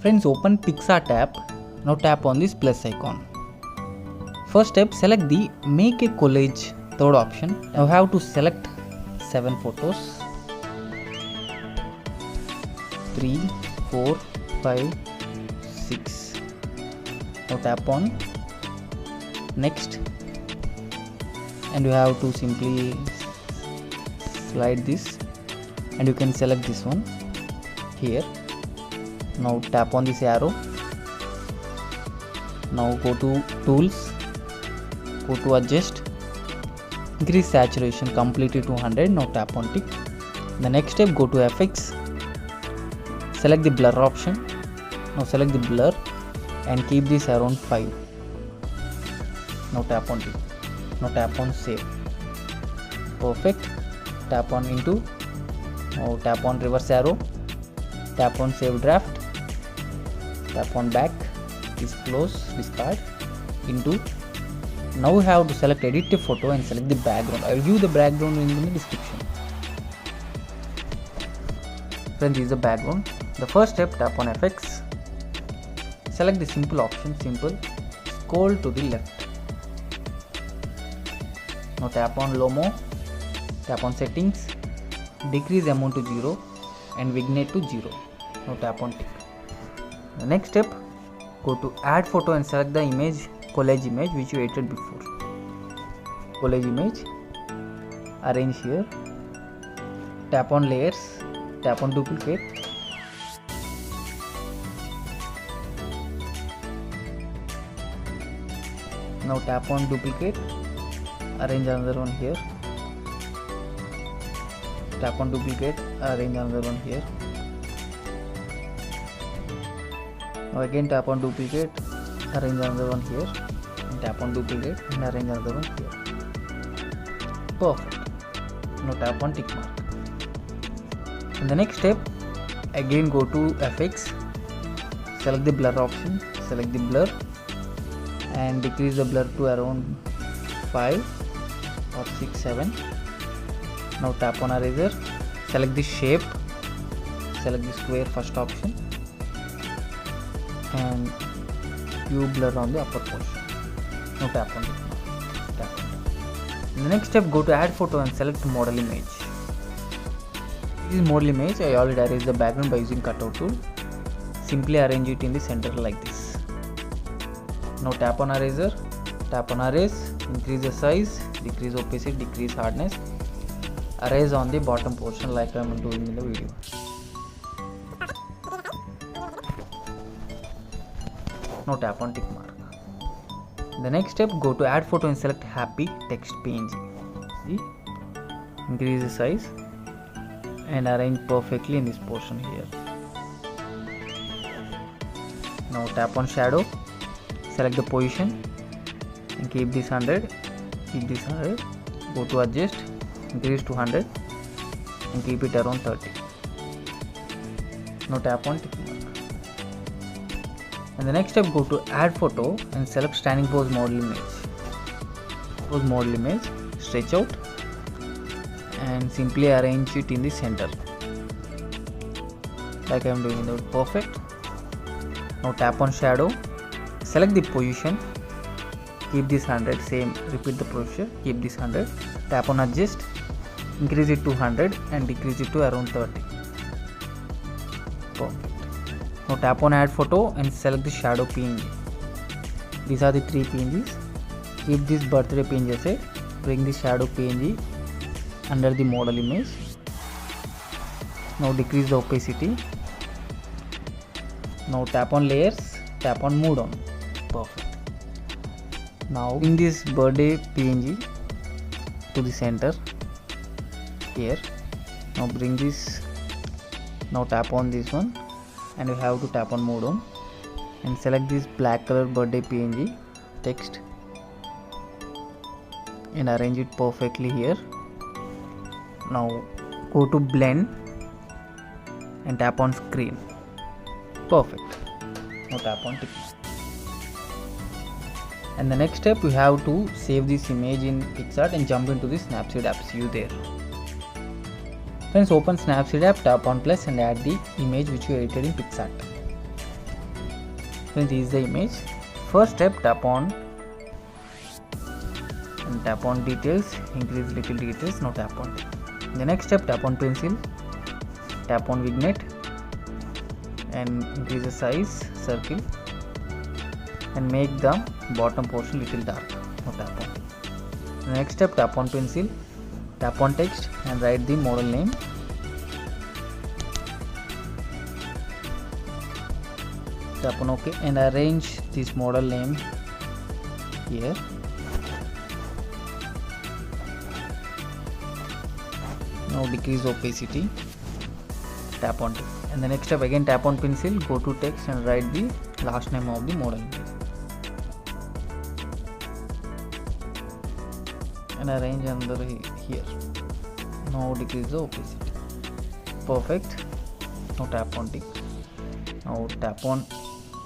Friends, open PicsArt app. Now tap on this plus icon. First step, select the make a collage, third option. Now have to select 7 photos. 3, 4, 5, 6. Now tap on next, and you have to simply slide this, and you can select this one here. Now tap on this arrow. Now go to tools, go to adjust, increase saturation completely to 100. Now tap on tick. The next step, go to FX, select the blur option. Now select the blur and keep this around 5. Now tap on tick. Now tap on save. Perfect. Tap on into. Now tap on reverse arrow. Tap on save draft. Tap on back. Is close, discard, into. Now we have to select edit a photo and select the background. I will give the background in the description. Then this is the background. The first step, tap on FX, select the simple option, simple, scroll to the left. Now tap on Lomo, tap on settings, decrease amount to 0 and vignette to 0. Now tap on tick. The next step, go to add photo and select the image, collage image which you edited before. Collage image, arrange here, tap on layers, tap on duplicate, now tap on duplicate, arrange another one here, tap on duplicate, arrange another one here. Now again tap on duplicate, arrange another one here, and tap on duplicate and arrange another one here. Perfect. Now tap on tick mark. In the next step, again go to FX, select the blur option, select the blur and decrease the blur to around 5 or 6, 7. Now tap on eraser, select the shape, select the square first option and you blur on the upper portion. Now tap on it. Tap. In the next step, go to add photo and select model image. This model image, I already arranged the background by using cutout tool. Simply arrange it in the center like this. Now tap on eraser, tap on erase, increase the size, decrease opacity, decrease hardness, erase on the bottom portion like I am doing in the video. Now tap on tick mark. The next step, go to add photo and select happy text PNG. See? Increase the size and arrange perfectly in this portion here. Now tap on shadow, select the position and keep this 100, keep this 100, go to adjust, increase to 100 and keep it around 30. Now tap on tick mark. And the next step, go to add photo and select standing pose model image. Pose model image, stretch out and simply arrange it in the center like I am doing in the perfect. Now tap on shadow, select the position, keep this 100, same, repeat the procedure, keep this 100, tap on adjust, increase it to 100 and decrease it to around 30. Perfect. Now tap on add photo and select the shadow PNG. These are the 3 PNGs. Keep this birthday PNG aside, bring the shadow PNG under the model image. Now decrease the opacity. Now tap on layers, tap on move down. Perfect. Now bring this birthday PNG to the center here. Now bring this, now tap on this one and you have to tap on move down and select this black color birthday PNG text and arrange it perfectly here. Now go to blend and tap on screen. Perfect. Now tap on tick. And the next step, you have to save this image in PicsArt and jump into the Snapseed app. See you there. Friends, open Snapseed app, tap on plus and add the image which you edited in PicsArt. Friends, this is the image. First step, tap on and tap on details, increase little details, now tap on. The next step, tap on pencil, tap on vignette and increase the size, circle, and make the bottom portion little dark, now tap on. The next step, tap on pencil, tap on text and write the model name. Tap on OK and arrange this model name here. Now decrease opacity, tap on text. And the next step, again tap on pencil, go to text and write the last name of the model and arrange under here. Now decrease the opacity. Perfect. Now tap on tick. Now tap on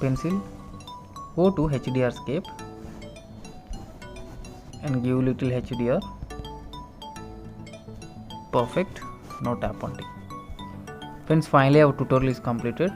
pencil, go to HDR and give little HDR. Perfect. Now tap on tick. Friends, finally our tutorial is completed.